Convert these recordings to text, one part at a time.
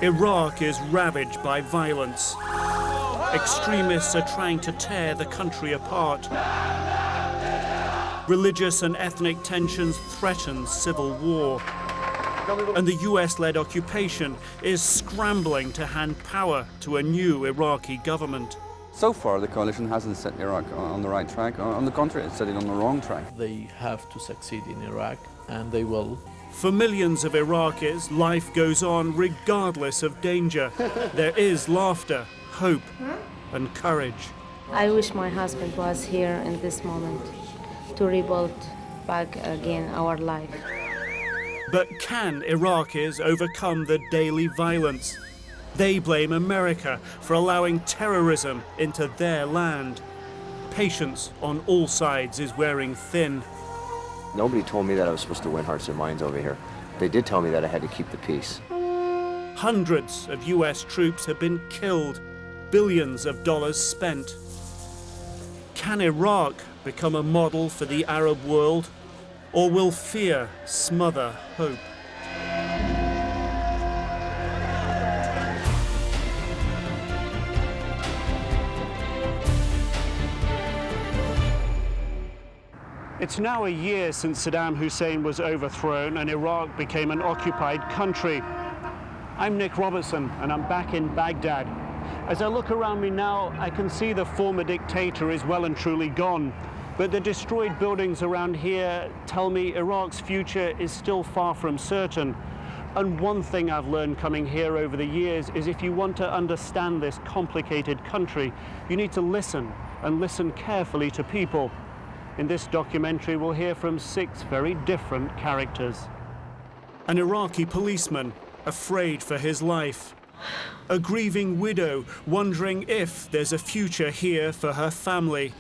Iraq is ravaged by violence. Extremists are trying to tear the country apart. Religious and ethnic tensions threaten civil war. And the US-led occupation is scrambling to hand power to a new Iraqi government. So far, the coalition hasn't set Iraq on the right track. On the contrary, it's setting on the wrong track. They have to succeed in Iraq, and they will. For millions of Iraqis, life goes on regardless of danger. There is laughter, hope, and courage. I wish my husband was here in this moment to rebuild back again our life. But can Iraqis overcome the daily violence? They blame America for allowing terrorism into their land. Patience on all sides is wearing thin. Nobody told me that I was supposed to win hearts and minds over here. They did tell me that I had to keep the peace. Hundreds of US troops have been killed, billions of dollars spent. Can Iraq become a model for the Arab world? Or will fear smother hope? It's now a year since Saddam Hussein was overthrown and Iraq became an occupied country. I'm Nic Robertson and I'm back in Baghdad. As I look around me now, I can see the former dictator is well and truly gone. But the destroyed buildings around here tell me Iraq's future is still far from certain. And one thing I've learned coming here over the years is if you want to understand this complicated country, you need to listen, and listen carefully to people. In this documentary, we'll hear from 6 very different characters. An Iraqi policeman, afraid for his life. A grieving widow, wondering if there's a future here for her family.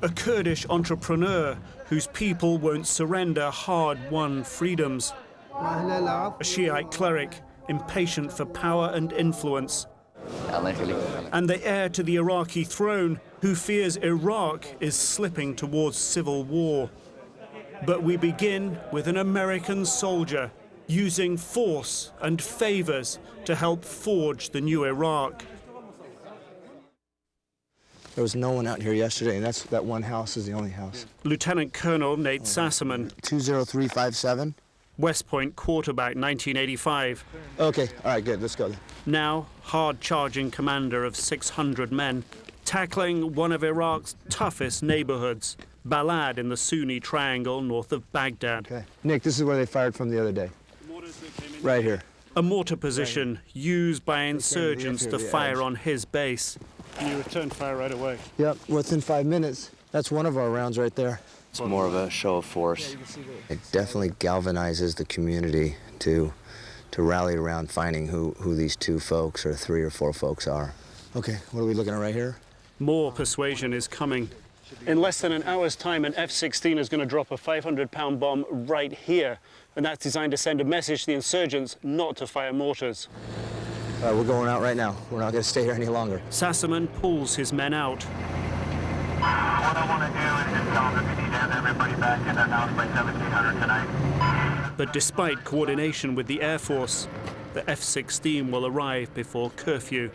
A Kurdish entrepreneur whose people won't surrender hard-won freedoms. A Shiite cleric, impatient for power and influence. And the heir to the Iraqi throne, who fears Iraq is slipping towards civil war. But we begin with an American soldier using force and favors to help forge the new Iraq. There was no one out here yesterday, and that one house is the only house. Lieutenant Colonel Nate Sassaman. 20357. West Point quarterback, 1985. Okay, all right, good, let's go then. Now, hard-charging commander of 600 men, tackling one of Iraq's toughest neighborhoods, Balad in the Sunni Triangle north of Baghdad. Okay. Nick, this is where they fired from the other day. Right here. A mortar position used by insurgents to fire on his base. And you returned fire right away? Yep, within 5 minutes. That's one of our rounds right there. It's more of a show of force. It definitely galvanizes the community to rally around finding who these 2 folks or 3 or 4 folks are. Okay, what are we looking at right here? More persuasion is coming. In less than an hour's time, an F-16 is going to drop a 500-pound bomb right here. And that's designed to send a message to the insurgents not to fire mortars. We're going out right now. We're not going to stay here any longer. Sassaman pulls his men out. What I want to do is just tell them we need to have everybody back in their house by 1700 tonight. But despite coordination with the Air Force, the F-16 will arrive before curfew.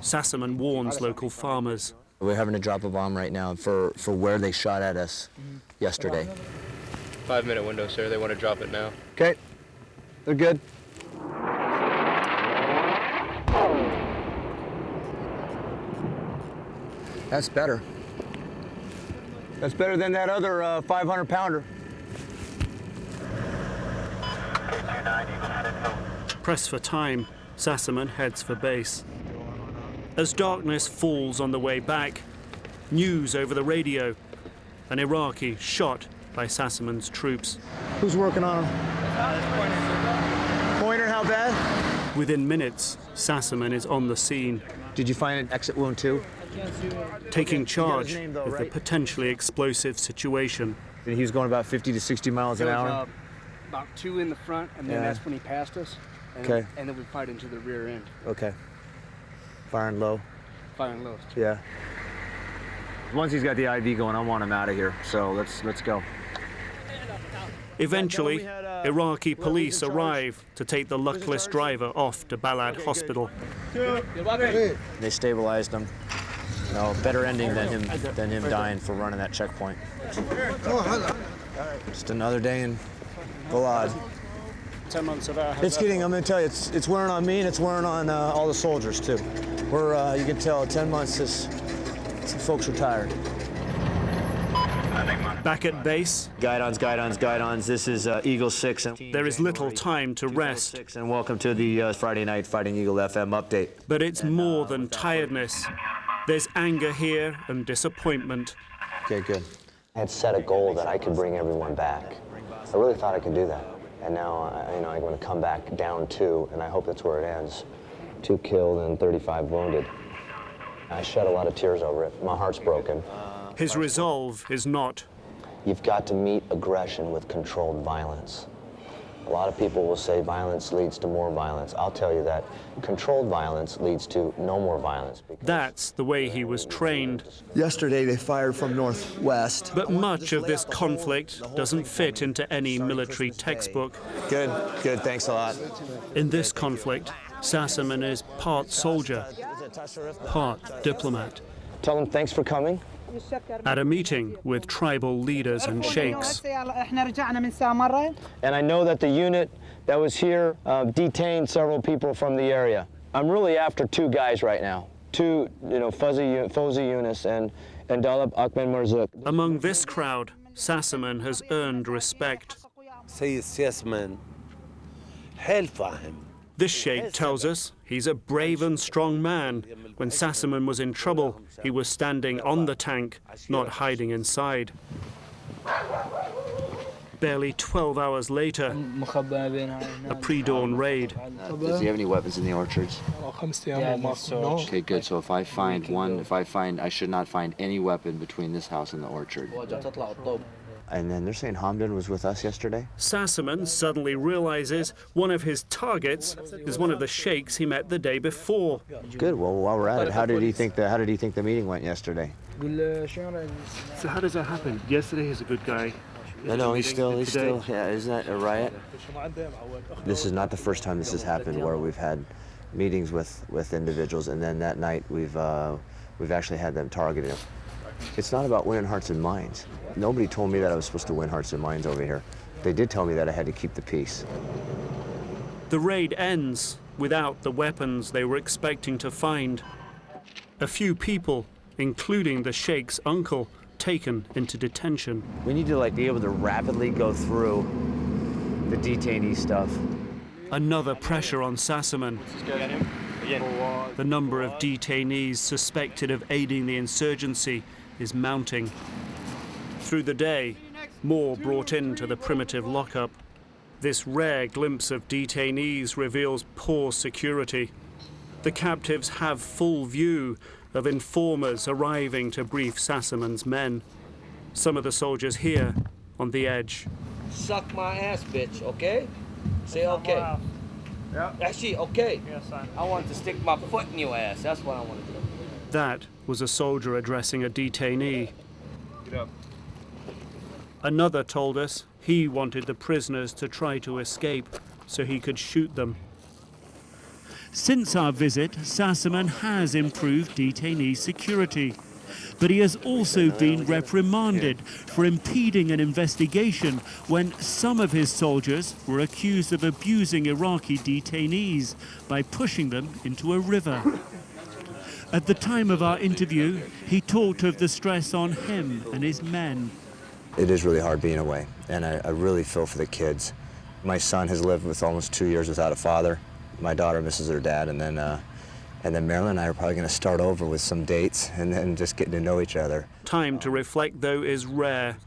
Sassaman warns local farmers. We're having to drop a bomb right now for where they shot at us yesterday. 5-minute window, sir. They want to drop it now. Okay, they're good. That's better. That's better than that other 500-pounder. Pressed for time, Sassaman heads for base. As darkness falls on the way back, news over the radio. An Iraqi shot by Sassaman's troops. Who's working on him? Pointer, how bad? Within minutes, Sassaman is on the scene. Did you find an exit wound too? Taking charge of the potentially explosive situation. He was going about 50 to 60 miles an hour? About 2 in the front, and then that's when he passed us. And okay. And then we fired into the rear end. Okay. Firing low? Firing low. Yeah. Once he's got the IV going, I want him out of here, so let's go. Eventually, Iraqi police arrive to take the luckless driver off to Balad Hospital. They stabilized him. No, better ending than him dying for running that checkpoint. Just another day in Balad. 10 months of our It's getting, I'm going to tell you, it's wearing on me and it's wearing on all the soldiers too. We're, you can tell, 10 months, some folks are tired. Back at base, Guidons. This is Eagle 6. And there is little time to rest. And welcome to the Friday night Fighting Eagle FM update. But it's more than tiredness. There's anger here and disappointment. Okay, good. I had set a goal that I could bring everyone back. I really thought I could do that. And now, I'm going to come back down 2, and I hope that's where it ends. 2 killed and 35 wounded. I shed a lot of tears over it. My heart's broken. His resolve is not. You've got to meet aggression with controlled violence. A lot of people will say violence leads to more violence. I'll tell you that controlled violence leads to no more violence. That's the way he was trained. Yesterday they fired from northwest. But much of this conflict doesn't fit into any military textbook. Good, thanks a lot. In this conflict, Sassaman is part soldier, part diplomat. Tell them thanks for coming. At a meeting with tribal leaders and sheikhs. And I know that the unit that was here detained several people from the area. I'm really after 2 guys right now. 2, Fawzi Yunus and Dalab Ahmed Marzouk. Among this crowd, Sassaman has earned respect. This sheikh tells us he's a brave and strong man. When Sassaman was in trouble, he was standing on the tank, not hiding inside. Barely 12 hours later, a pre-dawn raid. Does he have any weapons in the orchards? Okay, good. So if I find I should not find any weapon between this house and the orchard. And then they're saying Hamdan was with us yesterday? Sassaman suddenly realizes one of his targets is one of the sheikhs he met the day before. Good. Well, while we're at it, how did he think the meeting went yesterday? So how does that happen? Yesterday he's a good guy. No, he's still, yeah, isn't that a riot? This is not the first time this has happened where we've had meetings with individuals, and then that night we've actually had them targeted him. It's not about winning hearts and minds. Nobody told me that I was supposed to win hearts and minds over here. They did tell me that I had to keep the peace. The raid ends without the weapons they were expecting to find. A few people, including the sheikh's uncle, taken into detention. We need to be able to rapidly go through the detainee stuff. Another pressure on Sassaman. The number of detainees suspected of aiding the insurgency is mounting. Through the day, more brought into the primitive lockup. This rare glimpse of detainees reveals poor security. The captives have full view of informers arriving to brief Sassaman's men. Some of the soldiers here on the edge. Suck my ass, bitch, okay? Say okay. Yeah. Actually, okay. Yes, I want to stick my foot in your ass. That's what I want to do. That was a soldier addressing a detainee. Get up. Another told us he wanted the prisoners to try to escape so he could shoot them. Since our visit, Sassaman has improved detainee security, but he has also been reprimanded for impeding an investigation when some of his soldiers were accused of abusing Iraqi detainees by pushing them into a river. At the time of our interview, he talked of the stress on him and his men. It is really hard being away, and I really feel for the kids. My son has lived with almost 2 years without a father. My daughter misses her dad, and then Marilyn and I are probably going to start over with some dates and then just getting to know each other. Time to reflect, though, is rare.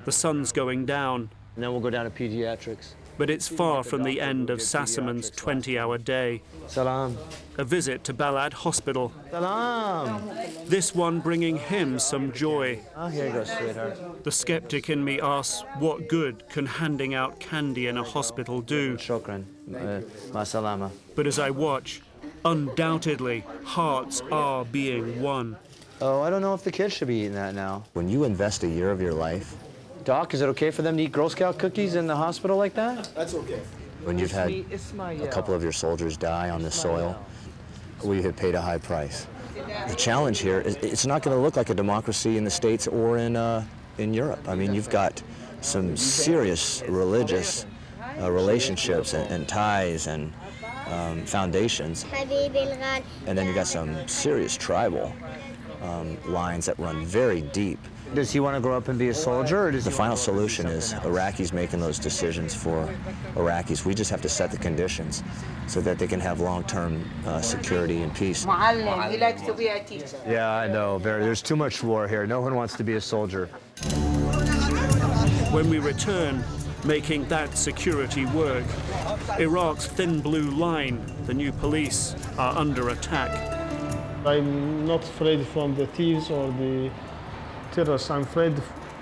The sun's going down. And then we'll go down to pediatrics. But it's far from the end of Sassaman's 20-hour day. Salam. A visit to Balad Hospital. Salam. This one bringing him some joy. Oh, here you go, sweetheart. The skeptic in me asks, what good can handing out candy in a hospital do? Shukran. Ma salama. But as I watch, undoubtedly, hearts are being won. Oh, I don't know if the kids should be eating that now. When you invest a year of your life Doc, is it okay for them to eat Girl Scout cookies in the hospital like that? That's okay. When you've had a couple of your soldiers die on this soil, we have paid a high price. The challenge here is it's not going to look like a democracy in the States or in Europe. I mean, you've got some serious religious relationships and ties and foundations. And then you've got some serious tribal lines that run very deep. Does he want to grow up and be a soldier? Or does the final solution is Iraqis making those decisions for Iraqis. We just have to set the conditions so that they can have long-term security and peace. He likes to be a teacher. Yeah, I know. There's too much war here. No one wants to be a soldier. When we return, making that security work, Iraq's thin blue line, the new police, are under attack. I'm not afraid from the thieves or the terrorists. I'm afraid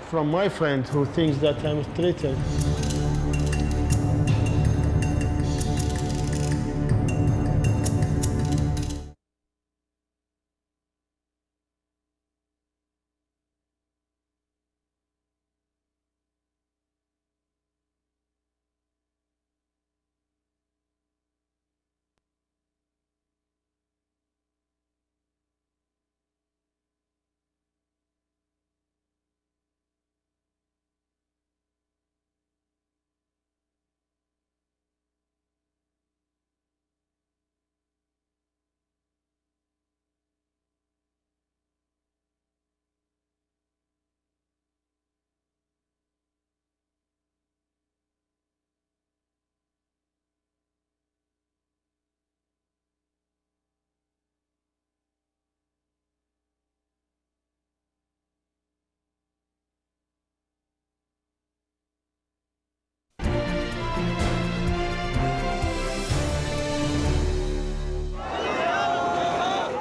from my friend who thinks that I'm a traitor.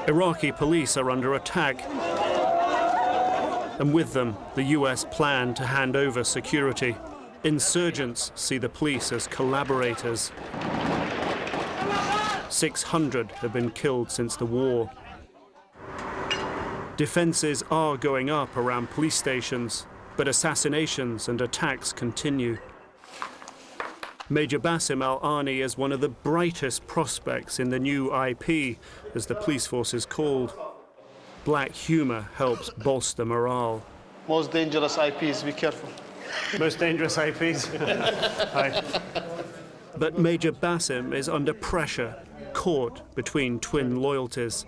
Iraqi police are under attack, and with them, the US plan to hand over security. Insurgents see the police as collaborators. 600 have been killed since the war. Defenses are going up around police stations, but assassinations and attacks continue. Major Basim Al-Ani is one of the brightest prospects in the new IP, as the police force is called. Black humor helps bolster morale. Most dangerous IPs, be careful. Most dangerous IPs? Hi. But Major Basim is under pressure, caught between twin loyalties.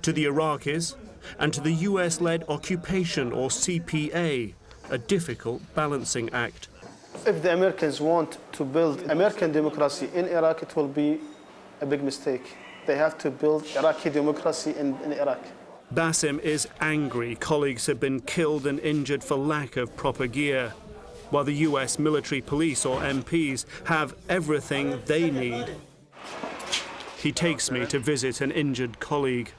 To the Iraqis and to the US-led occupation, or CPA, a difficult balancing act. If the Americans want to build American democracy in Iraq, it will be a big mistake. They have to build Iraqi democracy in Iraq. Basim is angry colleagues have been killed and injured for lack of proper gear, while the US military police, or MPs, have everything they need. He takes me to visit an injured colleague,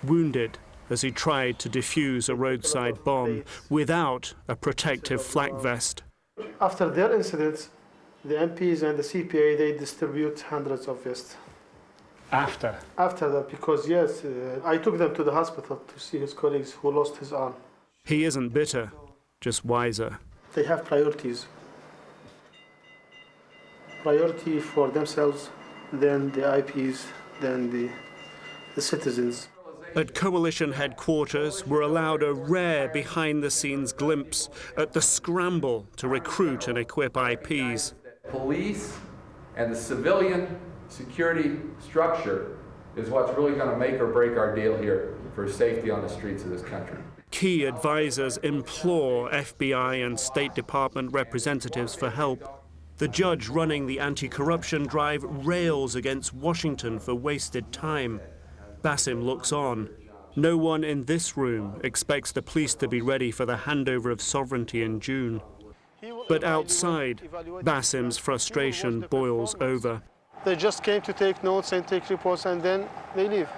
wounded as he tried to defuse a roadside bomb without a protective flak vest. After their incidents, the MPs and the CPA, they distribute hundreds of vests. After? After that, because yes, I took them to the hospital to see his colleagues who lost his arm. He isn't bitter, just wiser. They have priorities. Priority for themselves, then the IPs, then the citizens. At coalition headquarters, we're allowed a rare behind-the-scenes glimpse at the scramble to recruit and equip IPs. Police and the civilian security structure is what's really going to make or break our deal here for safety on the streets of this country. Key advisors implore FBI and State Department representatives for help. The judge running the anti-corruption drive rails against Washington for wasted time. Basim looks on. No one in this room expects the police to be ready for the handover of sovereignty in June. But outside, Basim's frustration boils over. They just came to take notes and take reports, and then they leave.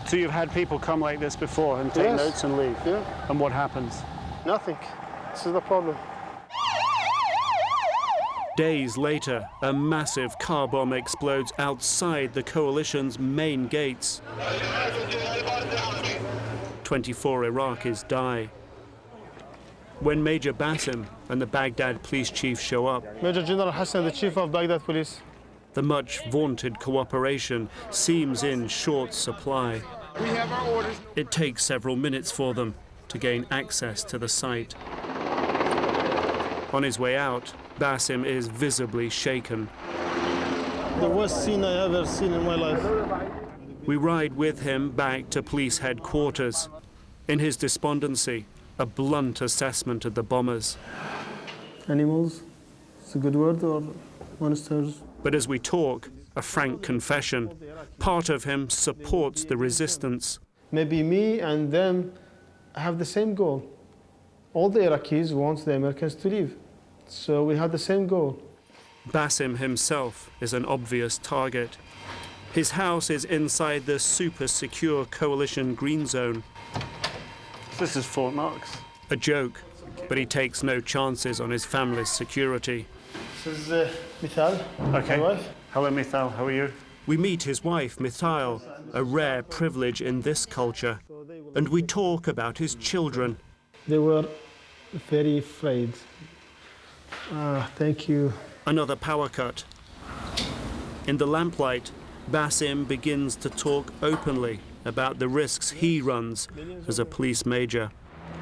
So you've had people come like this before and take notes and leave? Yeah. And what happens? Nothing. This is the problem. Days later, a massive car bomb explodes outside the coalition's main gates. 24 Iraqis die. When Major Bassem and the Baghdad police chief show up, Major General Hassan, the chief of Baghdad police. the much vaunted cooperation seems in short supply. We have our orders. It takes several minutes for them to gain access to the site. On his way out, Bassem is visibly shaken. The worst scene I ever seen in my life. We ride with him back to police headquarters. In his despondency, a blunt assessment of the bombers. Animals, it's a good word, or monsters? But as we talk, a frank confession. Part of him supports the resistance. Maybe me and them have the same goal. All the Iraqis want the Americans to leave. So we have the same goal. Bassem himself is an obvious target. His house is inside the super secure coalition green zone. This is Fort Knox. A joke, but he takes no chances on his family's security. This is Mithal, Okay. my wife. Hello, Mithal. How are you? We meet his wife, Mithal, a rare privilege in this culture, and we talk about his children. They were very afraid. Thank you. Another power cut. In the lamplight, Bassem begins to talk openly about the risks he runs as a police major.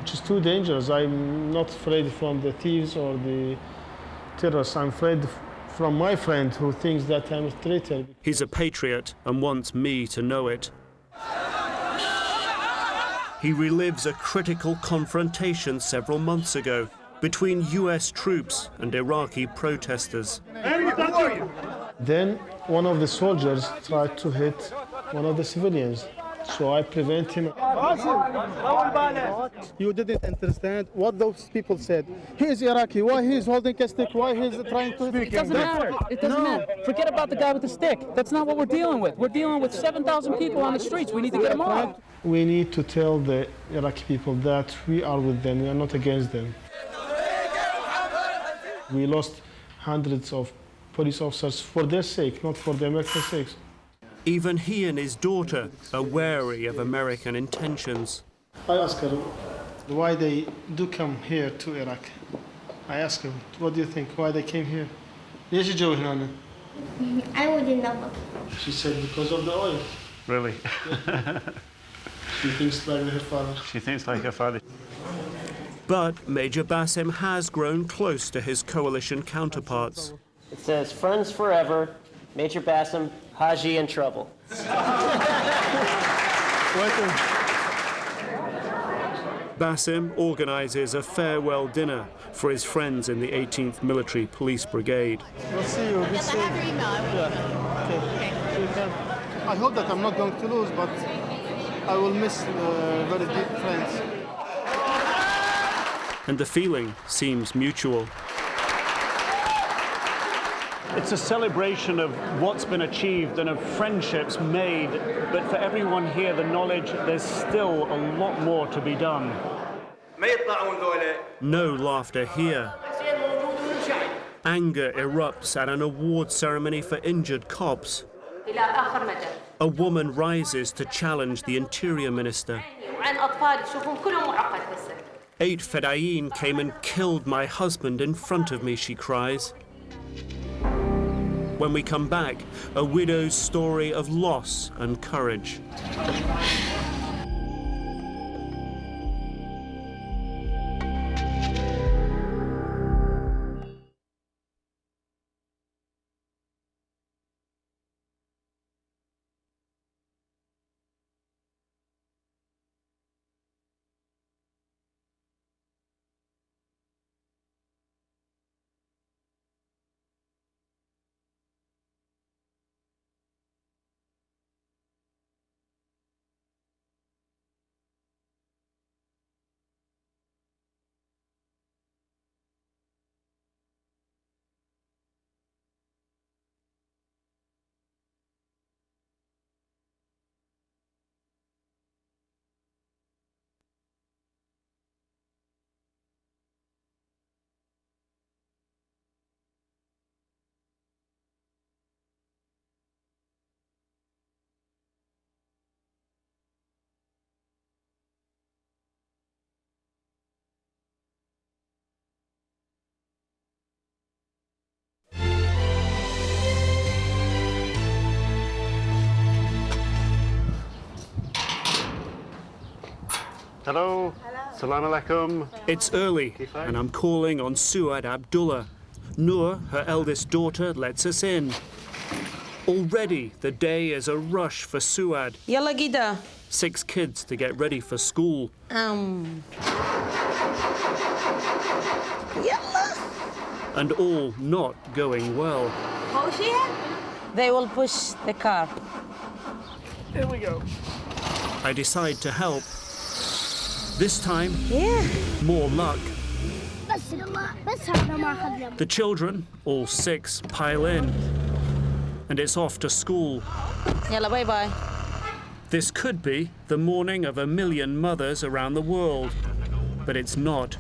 Which is too dangerous. I'm not afraid from the thieves or the terrorists. I'm afraid from my friend who thinks that I'm a traitor. He's a patriot and wants me to know it. He relives a critical confrontation several months ago between US troops and Iraqi protesters. Then one of the soldiers tried to hit one of the civilians. So I prevent him. You didn't understand what those people said. He is Iraqi. Why he is holding a stick? Why he is trying to... It doesn't matter. It doesn't matter. Forget about the guy with the stick. That's not what we're dealing with. We're dealing with 7,000 people on the streets. We need to get them off. We need to tell the Iraqi people that we are with them. We are not against them. We lost hundreds of police officers for their sake, not for the American sake. Even he and his daughter are wary of American intentions. I asked her why they do come here to Iraq. I asked her, what do you think, why they came here? ليش يجوا هنا؟ I wouldn't know. She said because of the oil. Really? She thinks like her father. She thinks like her father. But Major Bassem has grown close to his coalition counterparts. It says, friends forever, Major Bassem, Haji in trouble. Bassem organizes a farewell dinner for his friends in the 18th Military Police Brigade. We'll see you. We'll see you. I hope that I'm not going to lose, but I will miss very deep friends. And the feeling seems mutual. It's a celebration of what's been achieved and of friendships made, but for everyone here, the knowledge there's still a lot more to be done. No laughter here. Anger erupts at an award ceremony for injured cops. A woman rises to challenge the Interior Minister. 8 Fedayeen came and killed my husband in front of me, she cries. When we come back, a widow's story of loss and courage. Hello. Salam alaikum. It's early, and I'm calling on Suad Abdullah. Noor, her eldest daughter, lets us in. Already, the day is a rush for Suad. Yalla gida. 6 kids to get ready for school. Yalla. And all not going well. They will push the car. Here we go. I decide to help. This time, more luck. The children, all 6, pile in. And it's off to school. Yalla, bye-bye. This could be the morning of 1 million mothers around the world, but it's not.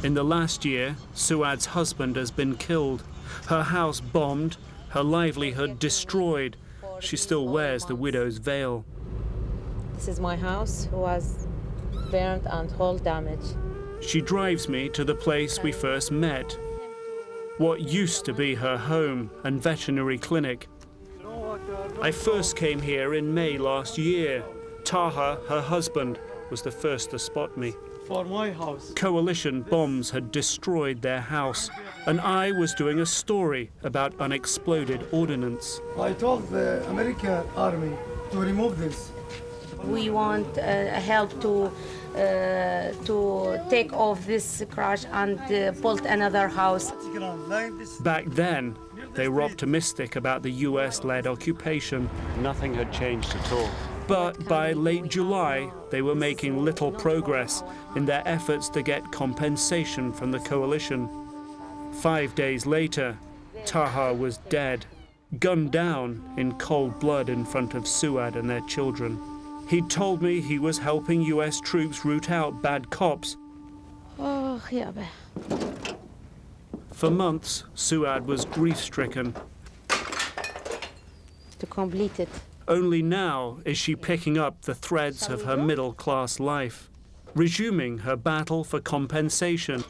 In the last year, Suad's husband has been killed, her house bombed, her livelihood destroyed. She still wears the widow's veil. This is my house, was burned and whole damaged. She drives me to the place we first met, what used to be her home and veterinary clinic. I first came here in May last year. Taha, her husband, was the first to spot me. For my house. Coalition bombs had destroyed their house, and I was doing a story about unexploded ordnance. I told the American army to remove this. We want help to take off this crash and build another house. Back then, they were optimistic about the US-led occupation. Nothing had changed at all. But by late July, they were making little progress in their efforts to get compensation from the coalition. 5 days later, Taha was dead, gunned down in cold blood in front of Suad and their children. He told me he was helping US troops root out bad cops. Oh, yeah. For months, Suad was grief-stricken. To complete it. Only now is she picking up the threads of her middle-class life, resuming her battle for compensation.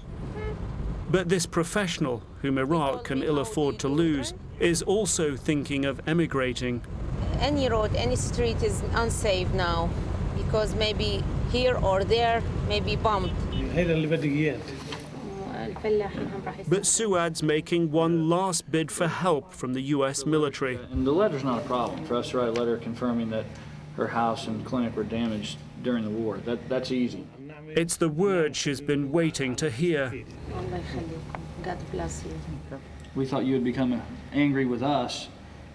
But this professional, whom Iraq can ill afford to lose, is also thinking of emigrating. Any road, any street is unsafe now, because maybe here or there may be bombed. But Suad's making one last bid for help from the US military. And the letter's not a problem. For us to write a letter confirming that her house and clinic were damaged during the war, that's easy. It's the word she's been waiting to hear. God bless you. We thought you had become angry with us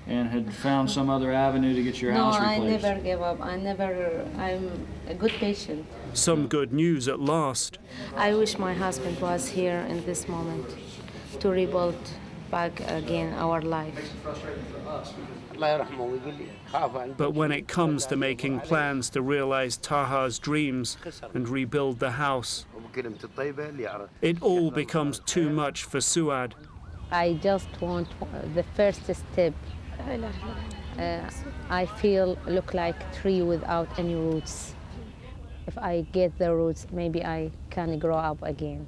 and had found some other avenue to get your house replaced. No, I never gave up. I'm a good patient. Some good news at last. I wish my husband was here in this moment to rebuild back again our life. But when it comes to making plans to realize Taha's dreams and rebuild the house, it all becomes too much for Suad. I just want the first step. I feel look like tree without any roots. If I get the roots, maybe I can grow up again.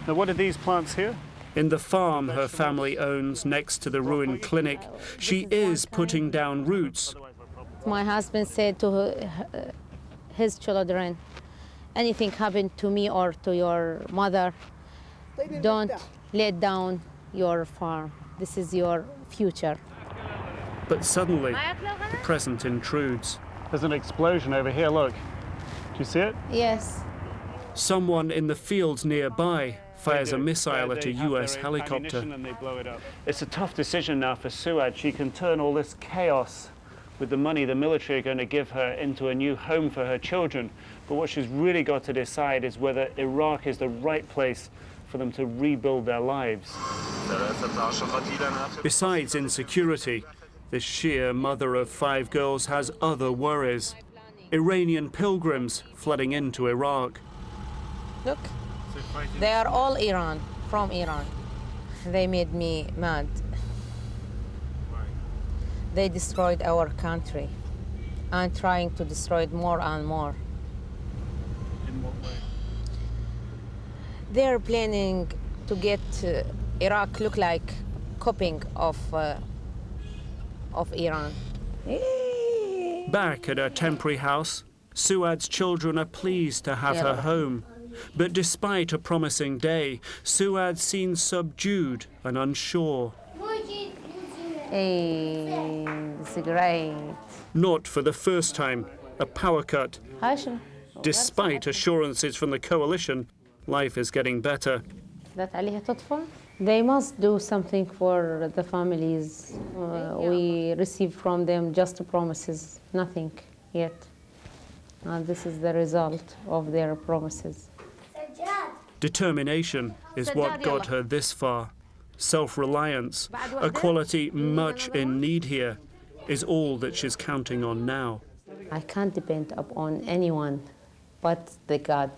Now, what are these plants here? In the farm her family owns next to the ruined clinic, she is putting down roots. My husband said to his children, anything happened to me or to your mother, don't let down your farm. This is your future. But suddenly, the present intrudes. There's an explosion over here, look. Do you see it? Yes. Someone in the fields nearby fires a missile at a US helicopter. And they blow it up. It's a tough decision now for Suad. She can turn all this chaos with the money the military are going to give her into a new home for her children. But what she's really got to decide is whether Iraq is the right place for them to rebuild their lives. Besides insecurity, this Shia mother of 5 girls has other worries. Iranian pilgrims flooding into Iraq. Look, they are all Iran, from Iran. They made me mad. They destroyed our country and trying to destroy it more and more. In what way? They're planning to get Iraq look like copying of Iran. Back at her temporary house, Suad's children are pleased to have her home. But despite a promising day, Suad seems subdued and unsure. It's great. Not for the first time, a power cut. Despite assurances from the coalition, life is getting better. They must do something for the families. We receive from them just promises, nothing yet. And this is the result of their promises. Determination is what got her this far. Self-reliance, a quality much in need here, is all that she's counting on now. I can't depend upon anyone but the God.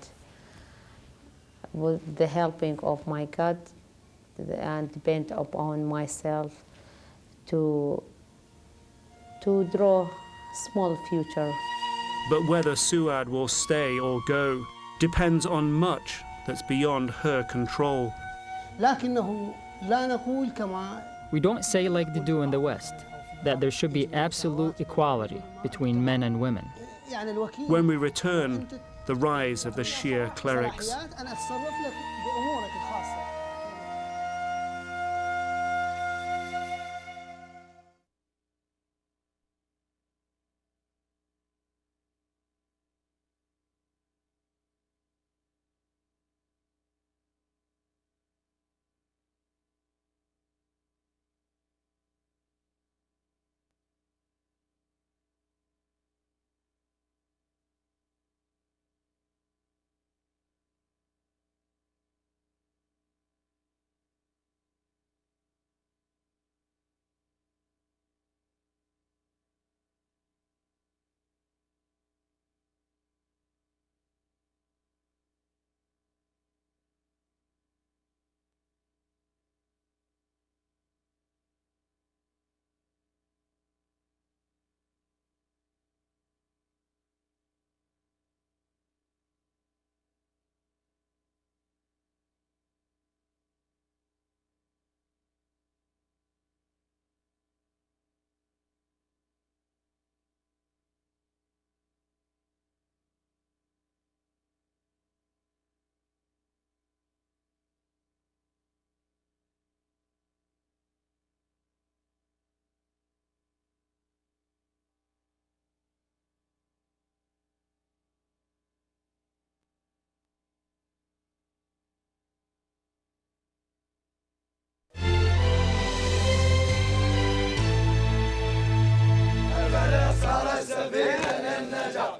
With the helping of my God, and depend upon myself to draw a small future. But whether Suad will stay or go depends on much that's beyond her control. We don't say like they do in the West, that there should be absolute equality between men and women. When we return, the rise of the Shia clerics.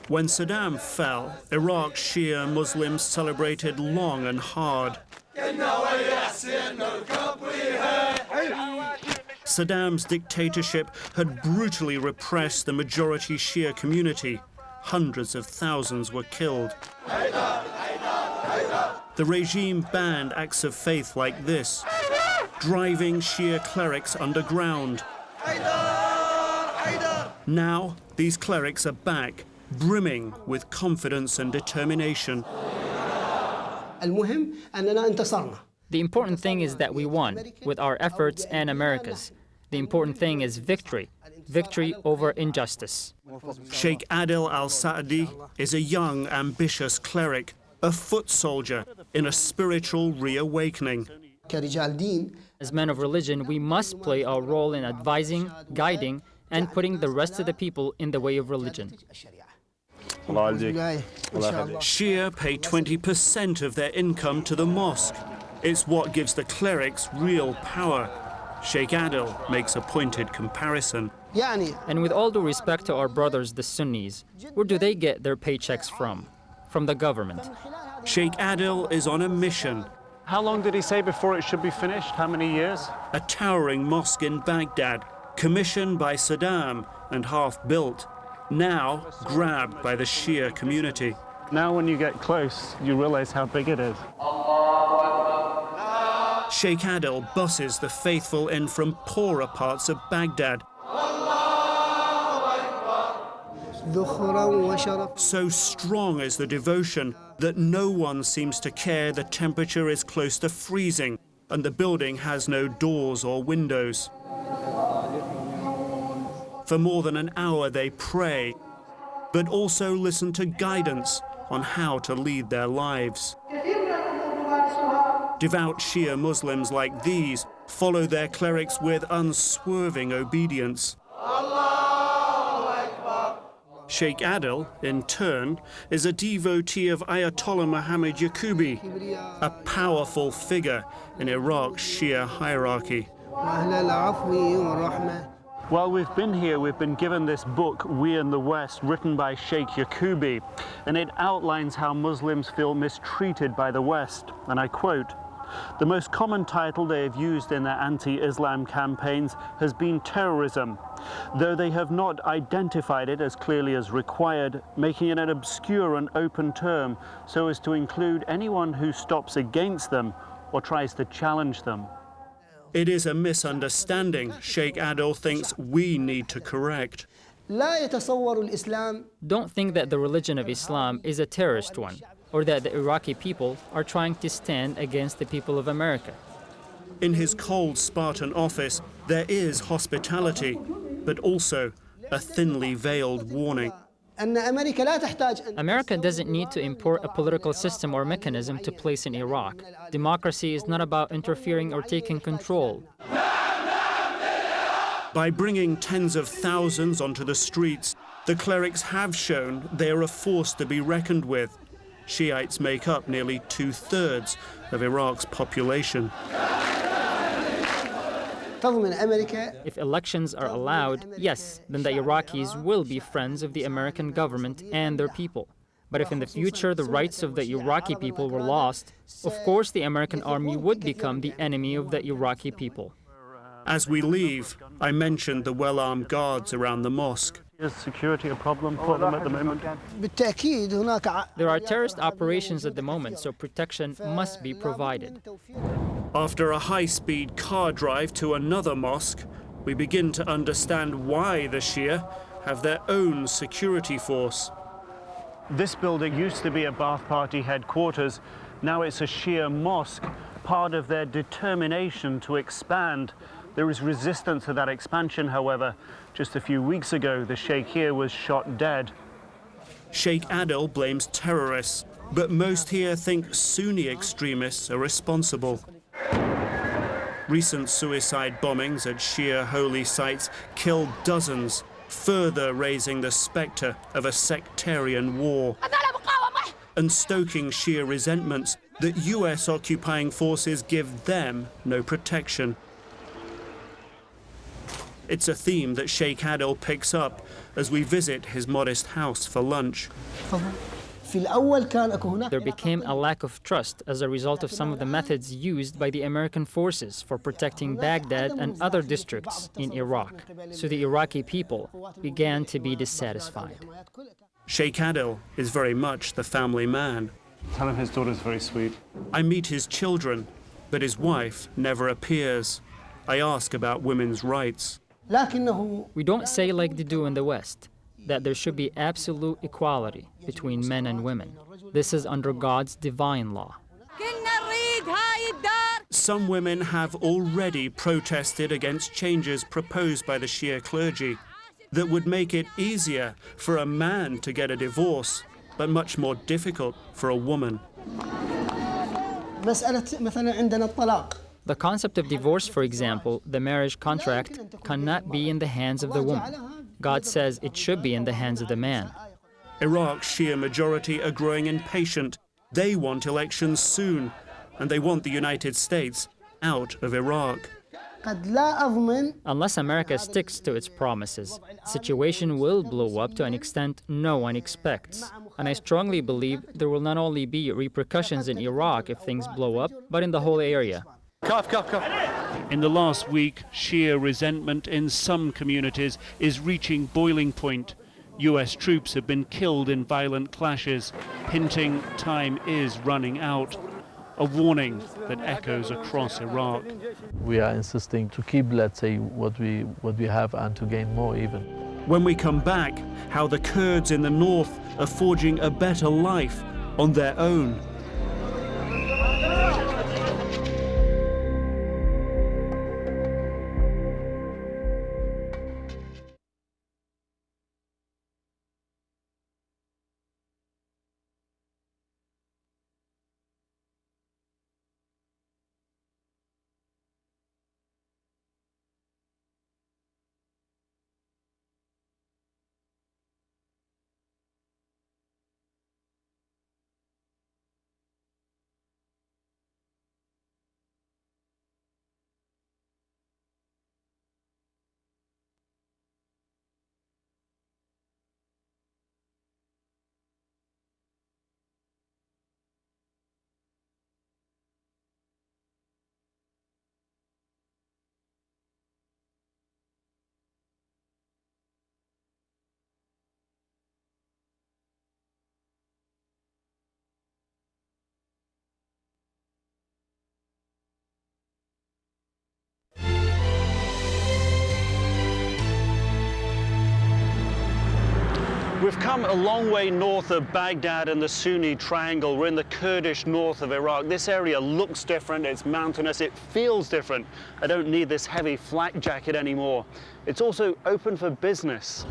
When Saddam fell, Iraq's Shia Muslims celebrated long and hard. Saddam's dictatorship had brutally repressed the majority Shia community. Hundreds of thousands were killed. The regime banned acts of faith like this, driving Shia clerics underground. Now, these clerics are back, brimming with confidence and determination. The important thing is that we won, with our efforts and America's. The important thing is victory, victory over injustice. Sheikh Adil al-Sa'di is a young, ambitious cleric, a foot soldier in a spiritual reawakening. As men of religion, we must play our role in advising, guiding, and putting the rest of the people in the way of religion. Shia pay 20% of their income to the mosque. It's what gives the clerics real power. Sheikh Adil makes a pointed comparison. And with all due respect to our brothers, the Sunnis, where do they get their paychecks from? From the government. Sheikh Adil is on a mission. How long did he say before it should be finished? How many years? A towering mosque in Baghdad, commissioned by Saddam and half-built, now grabbed by the Shia community. Now when you get close, you realize how big it is. Sheikh Adil busses the faithful in from poorer parts of Baghdad. So strong is the devotion that no one seems to care the temperature is close to freezing and the building has no doors or windows. For more than an hour they pray, but also listen to guidance on how to lead their lives. Devout Shia Muslims like these follow their clerics with unswerving obedience. Sheikh Adil, in turn, is a devotee of Ayatollah Muhammad Yaqoubi, a powerful figure in Iraq's Shia hierarchy. While we've been here, we've been given this book, We in the West, written by Sheikh Yaqoubi, and it outlines how Muslims feel mistreated by the West. And I quote, "The most common title they have used in their anti-Islam campaigns has been terrorism, though they have not identified it as clearly as required, making it an obscure and open term so as to include anyone who stops against them or tries to challenge them." It is a misunderstanding Sheikh Adil thinks we need to correct. Don't think that the religion of Islam is a terrorist one, or that the Iraqi people are trying to stand against the people of America. In his cold Spartan office, there is hospitality, but also a thinly veiled warning. America doesn't need to import a political system or mechanism to place in Iraq. Democracy is not about interfering or taking control. By bringing tens of thousands onto the streets, the clerics have shown they are a force to be reckoned with. Shiites make up nearly 2/3 of Iraq's population. If elections are allowed, yes, then the Iraqis will be friends of the American government and their people. But if in the future the rights of the Iraqi people were lost, of course the American army would become the enemy of the Iraqi people. As we leave, I mentioned the well-armed guards around the mosque. Is security a problem for them at the moment? There are terrorist operations at the moment, so protection must be provided. After a high-speed car drive to another mosque, we begin to understand why the Shia have their own security force. This building used to be a Ba'ath Party headquarters. Now it's a Shia mosque, part of their determination to expand. There is resistance to that expansion, however. Just a few weeks ago, the sheikh here was shot dead. Sheikh Adil blames terrorists, but most here think Sunni extremists are responsible. Recent suicide bombings at Shia holy sites killed dozens, further raising the spectre of a sectarian war and stoking Shia resentments that US occupying forces give them no protection. It's a theme that Sheikh Adil picks up as we visit his modest house for lunch. There became a lack of trust as a result of some of the methods used by the American forces for protecting Baghdad and other districts in Iraq. So the Iraqi people began to be dissatisfied. Sheikh Adil is very much the family man. Tell him his daughter's very sweet. I meet his children, but his wife never appears. I ask about women's rights. We don't say like they do in the West, that there should be absolute equality between men and women. This is under God's divine law. Some women have already protested against changes proposed by the Shia clergy that would make it easier for a man to get a divorce, but much more difficult for a woman. The concept of divorce, for example, the marriage contract, cannot be in the hands of the woman. God says it should be in the hands of the man. Iraq's Shia majority are growing impatient. They want elections soon, and they want the United States out of Iraq. Unless America sticks to its promises, the situation will blow up to an extent no one expects. And I strongly believe there will not only be repercussions in Iraq if things blow up, but in the whole area. In the last week, Shia resentment in some communities is reaching boiling point. US troops have been killed in violent clashes, hinting time is running out. A warning that echoes across Iraq. We are insisting to keep, let's say, what we have and to gain more even. When we come back, how the Kurds in the north are forging a better life on their own. We've come a long way north of Baghdad and the Sunni Triangle. We're in the Kurdish north of Iraq. This area looks different, it's mountainous, it feels different. I don't need this heavy flak jacket anymore. It's also open for business.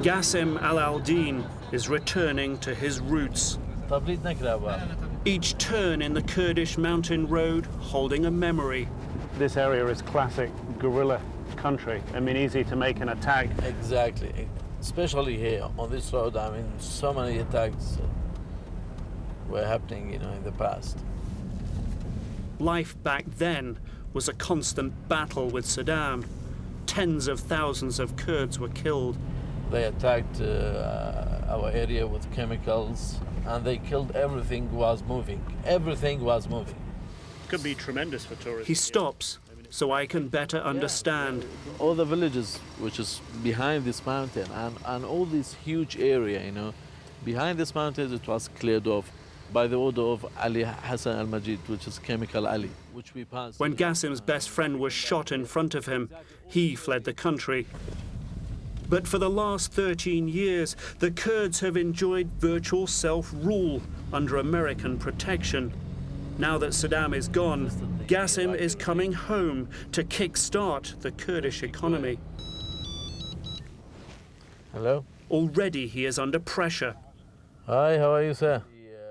Qasim Al-Aldin is returning to his roots. Each turn in the Kurdish mountain road holding a memory. This area is classic guerrilla country. I mean, easy to make an attack. Exactly. Especially here on this road, I mean, so many attacks were happening, you know, in the past. Life back then was a constant battle with Saddam. Tens of thousands of Kurds were killed. They attacked our area with chemicals, and they killed everything was moving. Everything was moving. Could be tremendous for tourism. He stops so I can better understand. All the villages which is behind this mountain and all this huge area, you know, behind this mountain it was cleared off by the order of Ali Hassan al-Majid, which is Chemical Ali, which we passed. When Qasim's best friend was shot in front of him, he fled the country. But for the last 13 years, the Kurds have enjoyed virtual self-rule under American protection. Now that Saddam is gone, Qasim is coming home to kick-start the Kurdish economy. Hello? Already he is under pressure. Hi, how are you, sir?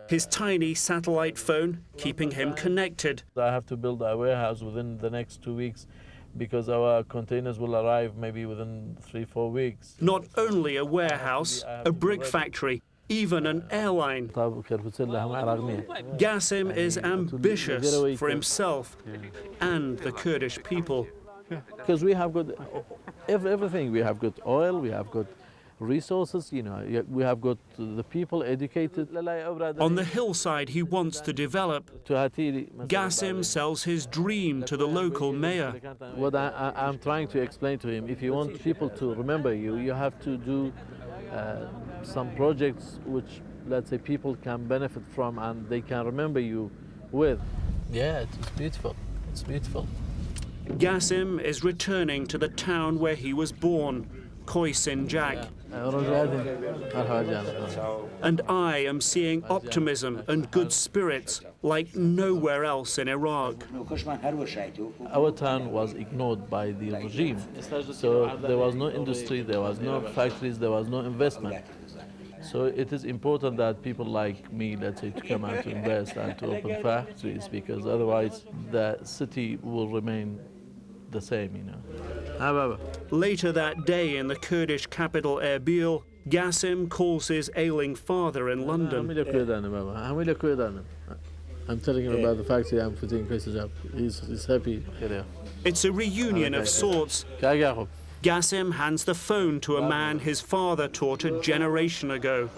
His tiny satellite phone keeping him connected. I have to build a warehouse within the next 2 weeks because our containers will arrive maybe within 3-4 weeks. Not only a warehouse, a brick factory, even an airline. Qasim is ambitious for himself and the Kurdish people. Because we have got everything. We have got oil, we have got resources, you know, we have got the people educated. On the hillside he wants to develop, Qasim sells his dream to the local mayor. What I'm trying to explain to him, if you want people to remember you, you have to do some projects which, let's say, people can benefit from and they can remember you with. Yeah, it's beautiful. It's beautiful. Qasim is returning to the town where he was born, Sinjak. And I am seeing optimism and good spirits like nowhere else in Iraq. Our town was ignored by the regime, so there was no industry, there was no factories, there was no investment. So it is important that people like me, let's say, to come out to invest and to open factories, because otherwise the city will remain the same, you know. However, later that day in the Kurdish capital Erbil, Qasim calls his ailing father in London. I'm telling him about the factory I'm putting places up. He's happy. It's a reunion of sorts. Qasim hands the phone to a man his father taught a generation ago.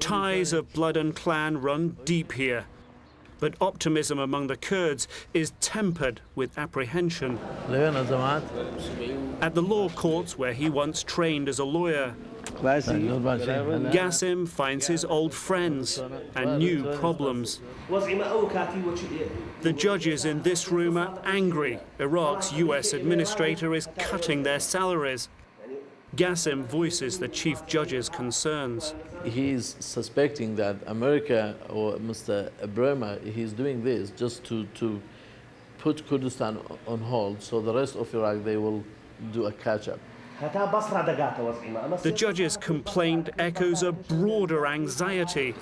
Ties of blood and clan run deep here. But optimism among the Kurds is tempered with apprehension. At the law courts where he once trained as a lawyer, Qasim finds his old friends and new problems. The judges in this room are angry. Iraq's US administrator is cutting their salaries. Qasim voices the chief judge's concerns. He's suspecting that America or Mr. Burma, he's doing this just to put Kurdistan on hold, so the rest of Iraq, they will do a catch-up. The judge's complaint echoes a broader anxiety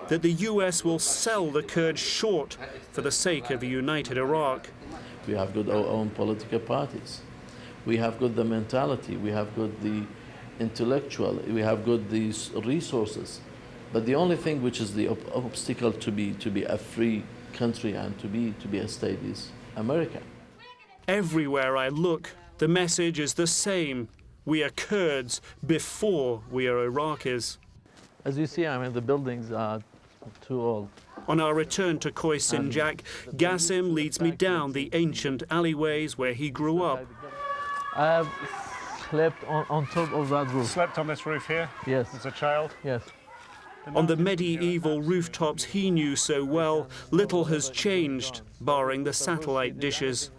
that the US will sell the Kurds short for the sake of a united Iraq. We have got our own political parties. We have got the mentality, we have got the intellectual, we have got these resources. But the only thing which is the obstacle to be a free country and to be a state is America. Everywhere I look, the message is the same. We are Kurds before we are Iraqis. As you see, I mean, the buildings are too old. On our return to Sinjak, Qasim leads me down the ancient alleyways where he grew up. I have slept on top of that roof. Slept on this roof here? Yes. As a child? Yes. On the medieval rooftops he knew so well, little has changed, barring the satellite dishes.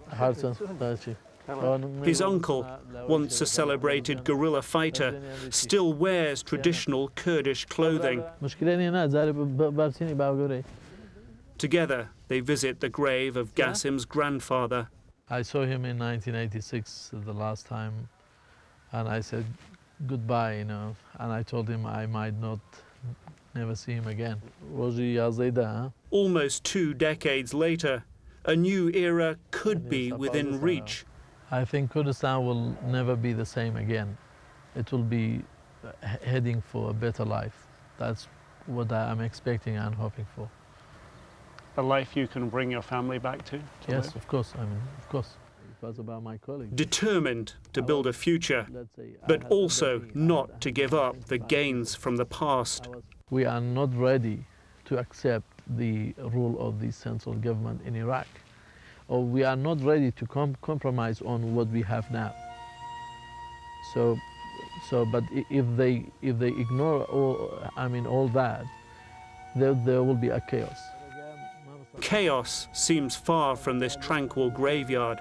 His uncle, once a celebrated guerrilla fighter, still wears traditional Kurdish clothing. Together, they visit the grave of Qasim's grandfather. I saw him in 1986 the last time, and I said goodbye, you know, and I told him I might not never see him again. Almost 2 decades later, a new era could be within reach. I think Kurdistan will never be the same again. It will be heading for a better life. That's what I'm expecting and hoping for. A life you can bring your family back to Yes, live? of course. I mean, of course. It was about my colleague. Determined to build a future, but also not to give up the gains from the past. We are not ready to accept the rule of the central government in Iraq, or we are not ready to compromise on what we have now. But if they ignore all that, there will be a chaos. Chaos seems far from this tranquil graveyard.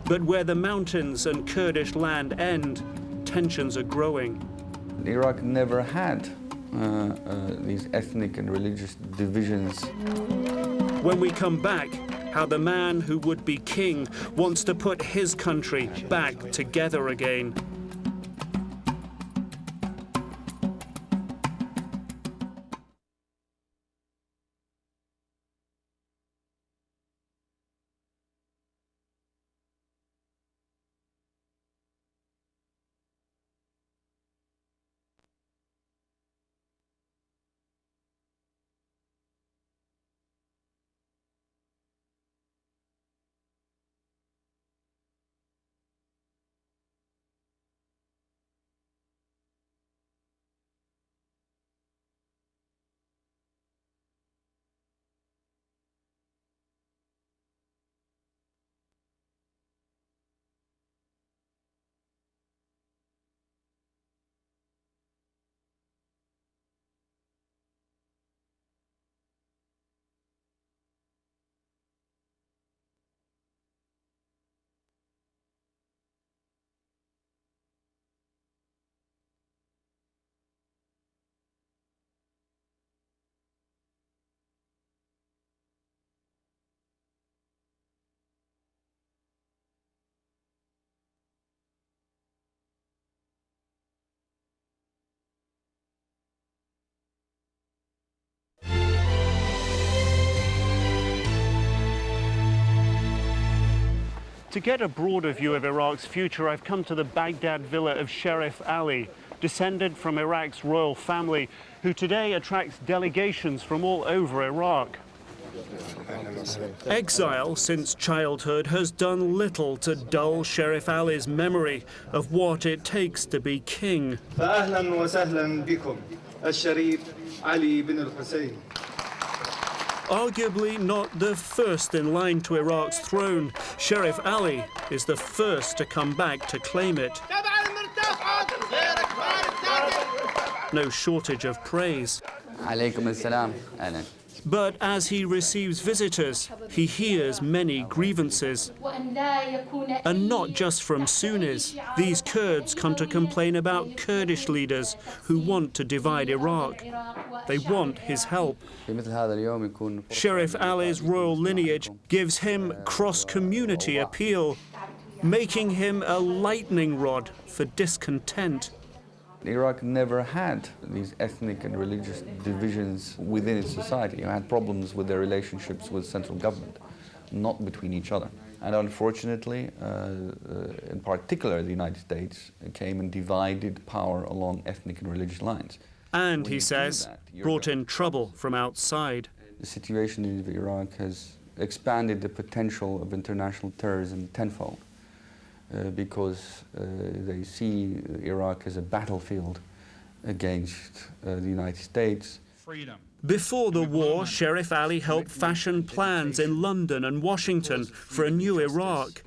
But where the mountains and Kurdish land end, tensions are growing. Iraq never had these ethnic and religious divisions. When we come back, how the man who would be king wants to put his country back together again. To get a broader view of Iraq's future, I've come to the Baghdad villa of Sheriff Ali, descended from Iraq's royal family, who today attracts delegations from all over Iraq. Exile since childhood has done little to dull Sheriff Ali's memory of what it takes to be king. فأهلا وسهلا بكم الشريف علي بن الحسين. Arguably not the first in line to Iraq's throne, Sheriff Ali is the first to come back to claim it. No shortage of praise. But as he receives visitors, he hears many grievances. And not just from Sunnis. These Kurds come to complain about Kurdish leaders who want to divide Iraq. They want his help. Sheriff Ali's royal lineage gives him cross-community appeal, making him a lightning rod for discontent. Iraq never had these ethnic and religious divisions within its society. You had problems with their relationships with central government, not between each other. And unfortunately, in particular, the United States came and divided power along ethnic and religious lines. And, he says, brought in trouble from outside. The situation in Iraq has expanded the potential of international terrorism tenfold. Because they see Iraq as a battlefield against the United States. Before the war, Sheriff Ali helped fashion plans in London and Washington for a new Iraq.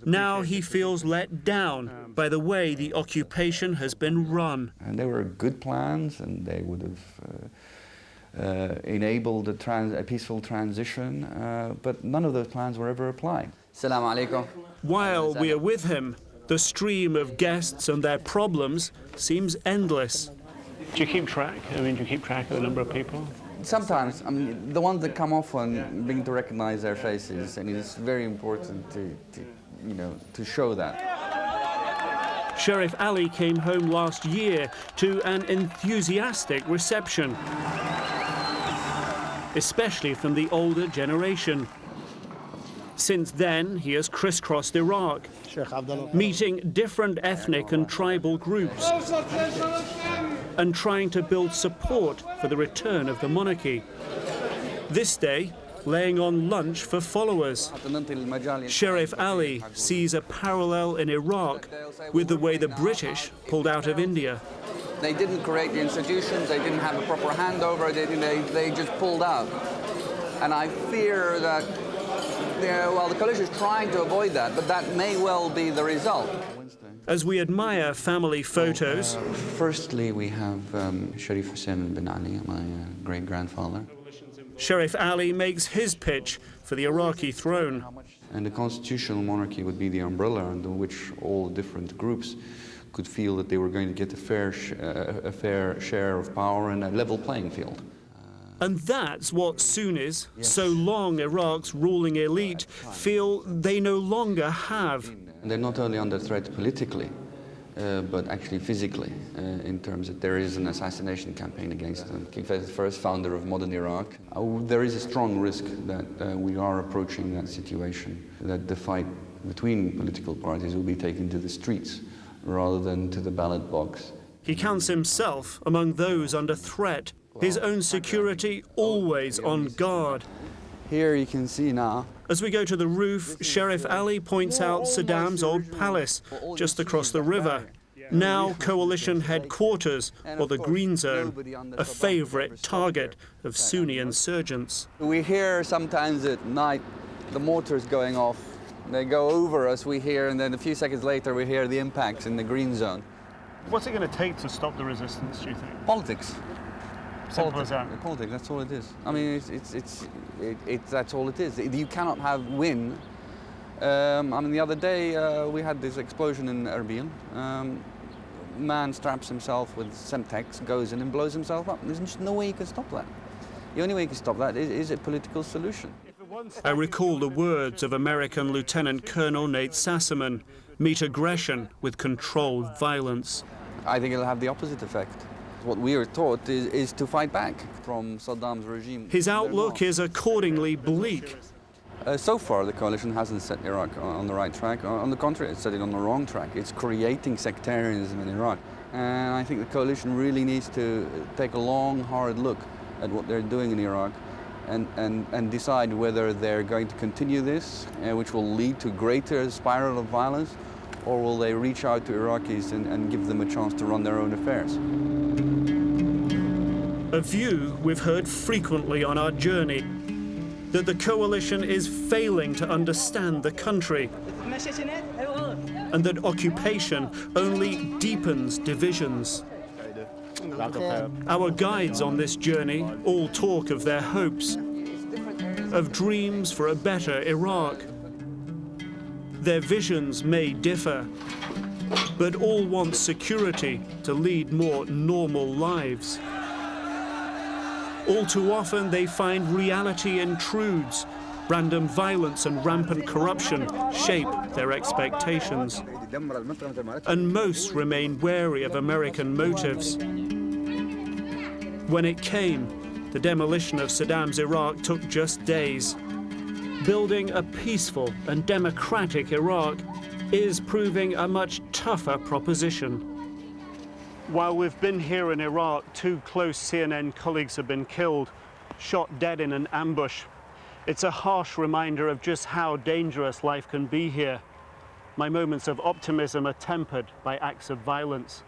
Now he feels let down by the way the occupation has been run. And they were good plans, and they would have enabled a peaceful transition, but none of those plans were ever applied. Salam alaikum. While we are with him, the stream of guests and their problems seems endless. Do you keep track? I mean, do you keep track of the number of people? Sometimes, I mean, the ones that come off on being to recognize their faces, and it's very important to show that. Sheriff Ali came home last year to an enthusiastic reception, especially from the older generation. Since then, he has crisscrossed Iraq, meeting different ethnic and tribal groups and trying to build support for the return of the monarchy. This day, laying on lunch for followers. Sheriff Ali sees a parallel in Iraq with the way the British pulled out of India. They didn't create the institutions, they didn't have a proper handover, they just pulled out. And I fear that, well, the coalition is trying to avoid that, but that may well be the result. As we admire family photos... Firstly, we have Sharif Hussein bin Ali, my great-grandfather. Sheriff Ali makes his pitch for the Iraqi throne. And the constitutional monarchy would be the umbrella under which all the different groups could feel that they were going to get a fair share of power and a level playing field. And that's what Sunnis, so long Iraq's ruling elite, feel they no longer have. And they're not only under threat politically, but actually physically, in terms that there is an assassination campaign against them. King Faisal, the first founder of modern Iraq. There is a strong risk that we are approaching that situation, that the fight between political parties will be taken to the streets rather than to the ballot box. He counts himself among those under threat, his own security always on guard. Here you can see now. As we go to the roof, Sheriff Ali points out Saddam's old palace just across the river. Now coalition headquarters, or the Green Zone, a favorite target of Sunni insurgents. We hear sometimes at night the mortars going off. They go over us, we hear, and then a few seconds later we hear the impacts in the Green Zone. What's it going to take to stop the resistance, do you think? Politics. Simple as that. Politics, that's all it is. I mean, that's all it is. You cannot have win. I mean, the other day we had this explosion in Erbil. Man straps himself with Semtex, goes in and blows himself up. There's just no way you can stop that. The only way you can stop that is a political solution. I recall the words of American Lieutenant Colonel Nate Sassaman, meet aggression with controlled violence. I think it'll have the opposite effect. What we are taught is to fight back from Saddam's regime. His outlook is accordingly bleak. So far, the coalition hasn't set Iraq on the right track. On the contrary, it's set it on the wrong track. It's creating sectarianism in Iraq. And I think the coalition really needs to take a long, hard look at what they're doing in Iraq and decide whether they're going to continue this, which will lead to greater spiral of violence, or will they reach out to Iraqis and give them a chance to run their own affairs? A view we've heard frequently on our journey, that the coalition is failing to understand the country, and that occupation only deepens divisions. Our guides on this journey all talk of their hopes, of dreams for a better Iraq. Their visions may differ, but all want security to lead more normal lives. All too often they find reality intrudes. Random violence and rampant corruption shape their expectations. And most remain wary of American motives. When it came, the demolition of Saddam's Iraq took just days. Building a peaceful and democratic Iraq is proving a much tougher proposition. While we've been here in Iraq, 2 close CNN colleagues have been killed, shot dead in an ambush. It's a harsh reminder of just how dangerous life can be here. My moments of optimism are tempered by acts of violence,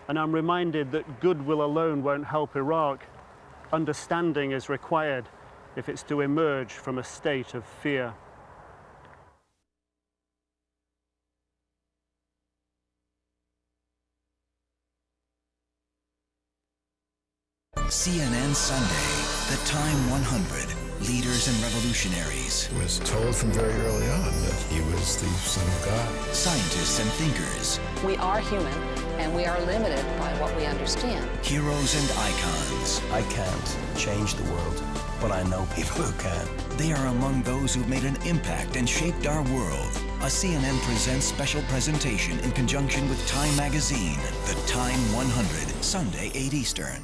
and I'm reminded that goodwill alone won't help Iraq. Understanding is required if it's to emerge from a state of fear. CNN Sunday. The Time 100, leaders and revolutionaries. He was told from very early on that he was the Son of God. Scientists and thinkers. We are human, and we are limited by what we understand. Heroes and icons. I can't change the world, but I know people who can. They are among those who've made an impact and shaped our world. A CNN Presents special presentation in conjunction with Time Magazine. The Time 100, Sunday, 8 Eastern.